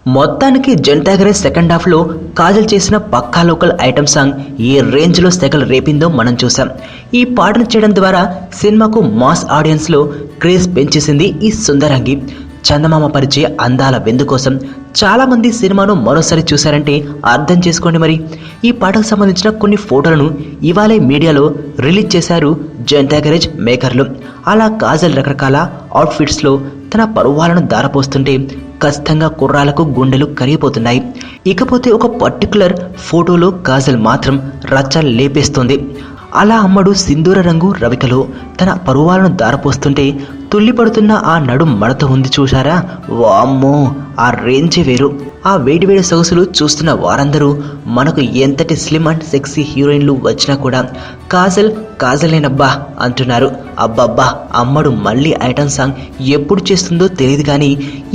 మొత్తానికి Janata second half లో కాజల్ చేసిన పక్కా లోకల్ ఐటమ్ సాంగ్ ఏ రేంజ్ లో సెకలు రేపిందో మనం చూసాం. ఈ పాటను చేయడం ద్వారా సినిమాకు మాస్ ఆడియన్స్ లో క్రేజ్ పెంచేసింది ఈ సుందరంగి. చందమామ పరిచే అందాల విందు కోసం చాలా మంది సినిమాను మరోసారి చూశారంటే అర్థం చేసుకోండి. మరి ఈ పాటకు సంబంధించిన కొన్ని ఫోటోలను ఇవాళే మీడియాలో రిలీజ్ చేశారు జనతా గ్యారేజ్ మేకర్లు. అలా కాజల్ రకరకాల అవుట్ఫిట్స్లో తన పరువాలను దారపోస్తుంటే ఖచ్చితంగా కుర్రాలకు గుండెలు కరిగిపోతున్నాయి. ఇకపోతే ఒక పర్టికులర్ ఫోటోలో కాజల్ మాత్రం రచ్చ లేపేస్తుంది. అలా అమ్మడు సింధూర రంగు రవికలో తన పరువాలను దారపోస్తుంటే తుల్లిపడుతున్న ఆ నడుం మడత ఉంది చూశారా? వామ్మో, ఆ రేంజే వేరు. ఆ వేడివేడి సొగసులు చూస్తున్న వారందరూ మనకు ఎంతటి స్లిమ్ అండ్ సెక్సీ హీరోయిన్లు వచ్చినా కూడా కాజలేనబ్బా అంటున్నారు. అబ్బబ్బా, అమ్మడు మళ్ళీ ఐటమ్ సాంగ్ ఎప్పుడు చేస్తుందో తెలియదు కానీ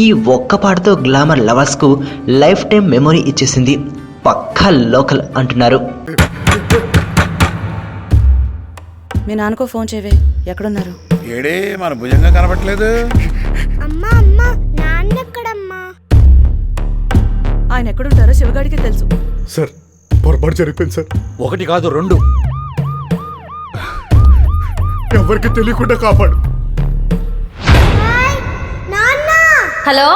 ఈ ఒక్క పాటతో గ్లామర్ లవర్స్కు లైఫ్ టైం మెమొరీ ఇచ్చేసింది. పక్కా లోకల్ అంటున్నారు. మీ నాన్నకో ఫోన్ చేయవే, ఎక్కడున్నారు? ఏడే మన భుజంగా కనబట్లేదు. అమ్మా అమ్మా, నాన్న ఎక్కడమ్మా? ఆయన ఎక్కడుంటారో శివగాడికి తెలుసు. సార్, పొరపాటు జరిగిపోయింది సార్. 1 కాదు 2. ఎవరికి తెలియకుండా కాపాడు. నాన్న. హలో